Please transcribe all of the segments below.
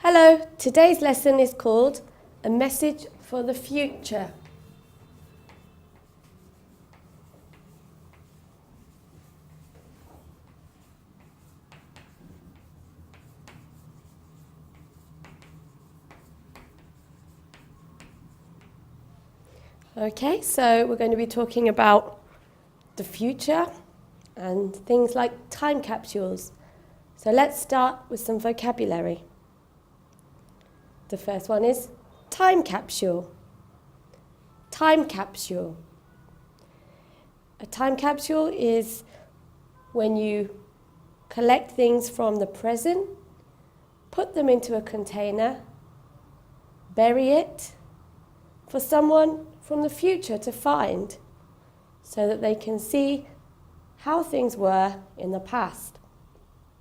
Hello, today's lesson is called A Message for the Future. Okay, so we're going to be talking about the future and things like time capsules. So let's start with some vocabulary. The first one is time capsule. Time capsule. A time capsule is when you collect things from the present, put them into a container, bury it for someone from the future to find so that they can see how things were in the past.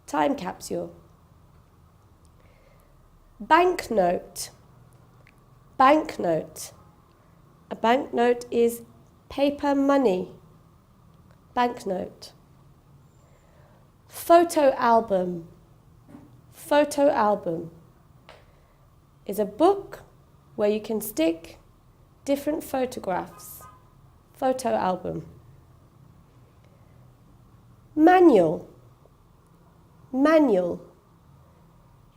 Time capsule. Banknote. Banknote. A banknote is paper money. Banknote. Photo album. Photo album is a book where you can stick different photographs. Photo album. Manual. Manual.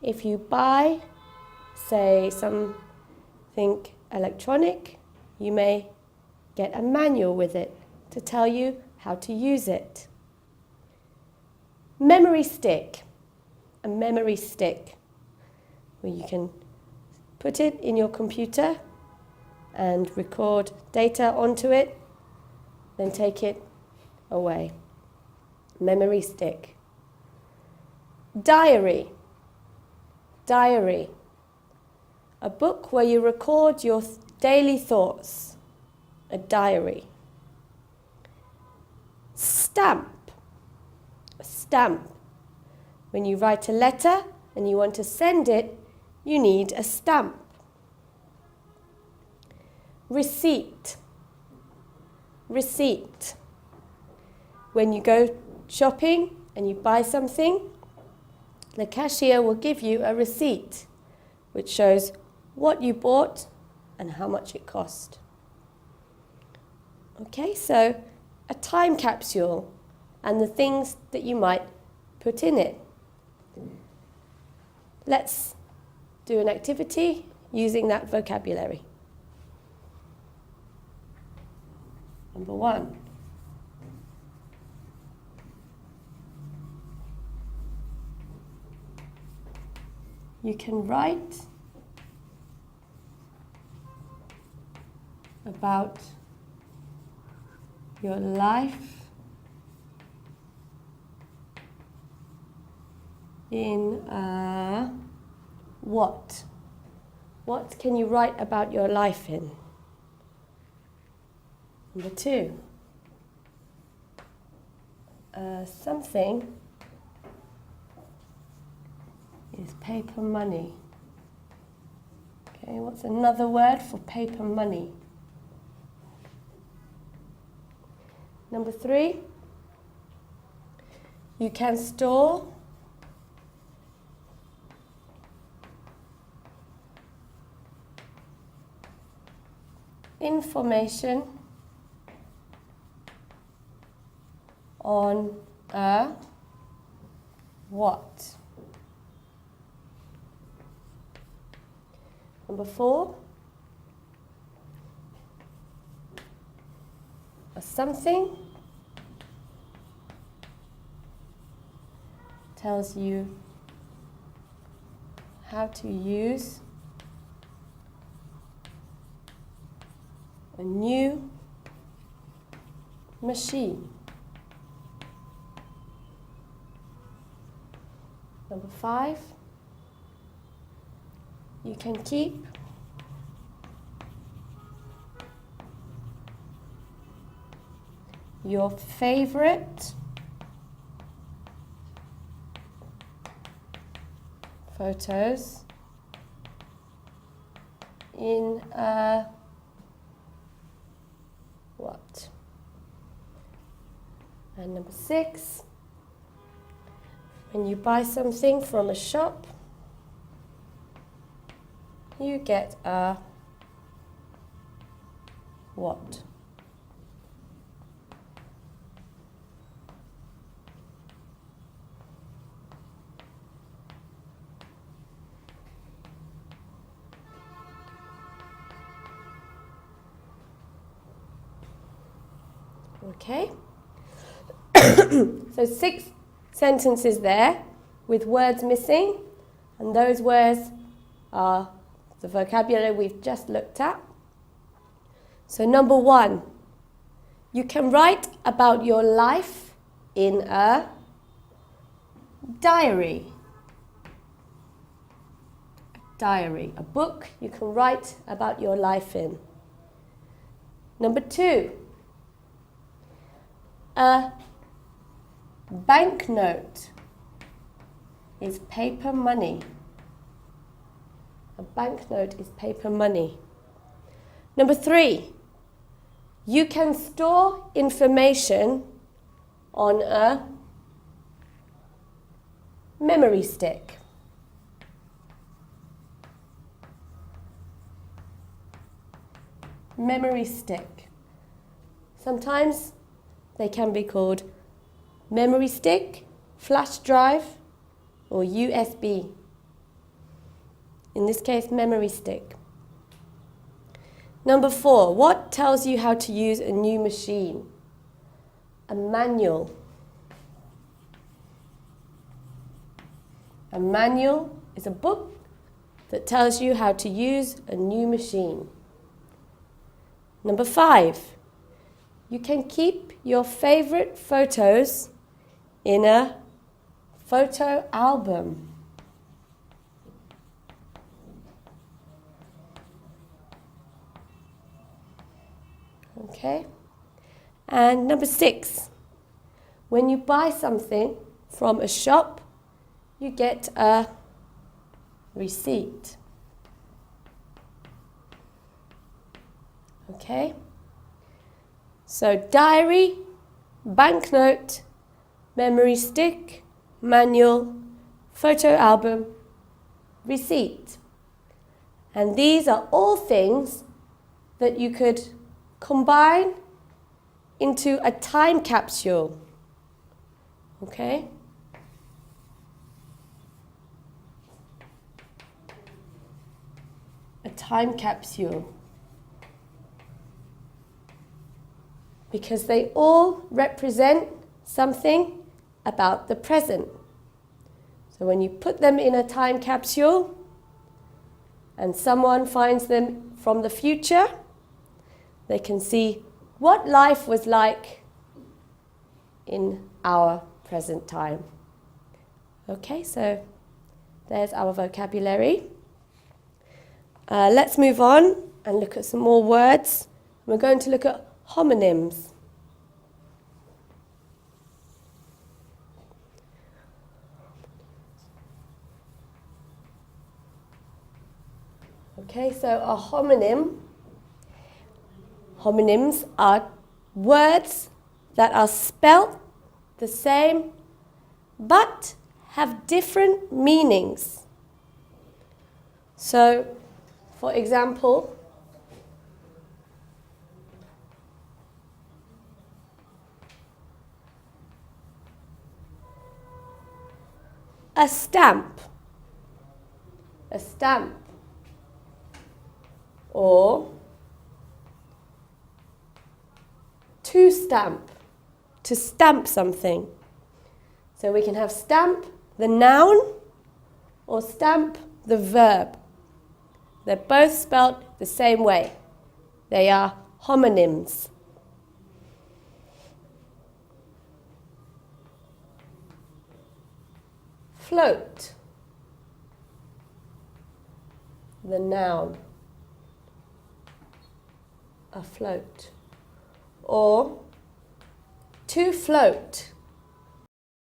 If you buy, say, something electronic, you may get a manual with it to tell you how to use it. Memory stick. A memory stick where you can put it in your computer and record data onto it, then take it away. Memory stick. Diary. Diary. A book where you record your daily thoughts. A diary. Stamp. A stamp. When you write a letter and you want to send it, you need a stamp. Receipt. Receipt. When you go shopping and you buy something, the cashier will give you a receipt which shows what you bought and how much it cost. Okay, so a time capsule and the things that you might put in it. Let's do an activity using that vocabulary. Number 1. You can write about your life in what? What can you write about your life in? Number 2. Something is paper money. Okay, what's another word for paper money? Number 3, you can store information on a what? Number 4, a something tells you how to use a new machine. Number 5, you can keep your favorite photos in a what? And number 6, when you buy something from a shop, you get a what? Okay. So 6 sentences there with words missing, and those words are the vocabulary we've just looked at. So number 1, you can write about your life in a diary. Diary, a book you can write about your life in. Number 2, a banknote is paper money. A banknote is paper money. Number 3, you can store information on a memory stick. Memory stick. Sometimes they can be called memory stick, flash drive, or USB. In this case, memory stick. Number 4, what tells you how to use a new machine? A manual. A manual is a book that tells you how to use a new machine. Number 5, you can keep your favorite photos in a photo album. Okay. And number 6, when you buy something from a shop, you get a receipt. Okay. So diary, banknote, memory stick, manual, photo album, receipt. And these are all things that you could combine into a time capsule. Okay? A time capsule. Because they all represent something about the present. So when you put them in a time capsule and someone finds them from the future, they can see what life was like in our present time. Okay, so there's our vocabulary. Let's move on and look at some more words. We're going to look at homonyms. Okay, so a homonyms are words that are spelt the same but have different meanings. So, for example, a stamp, or to stamp, to stamp something. So we can have stamp, the noun, or stamp, the verb. They're both spelled the same way. They are homonyms. Float, the noun, afloat. Or to float,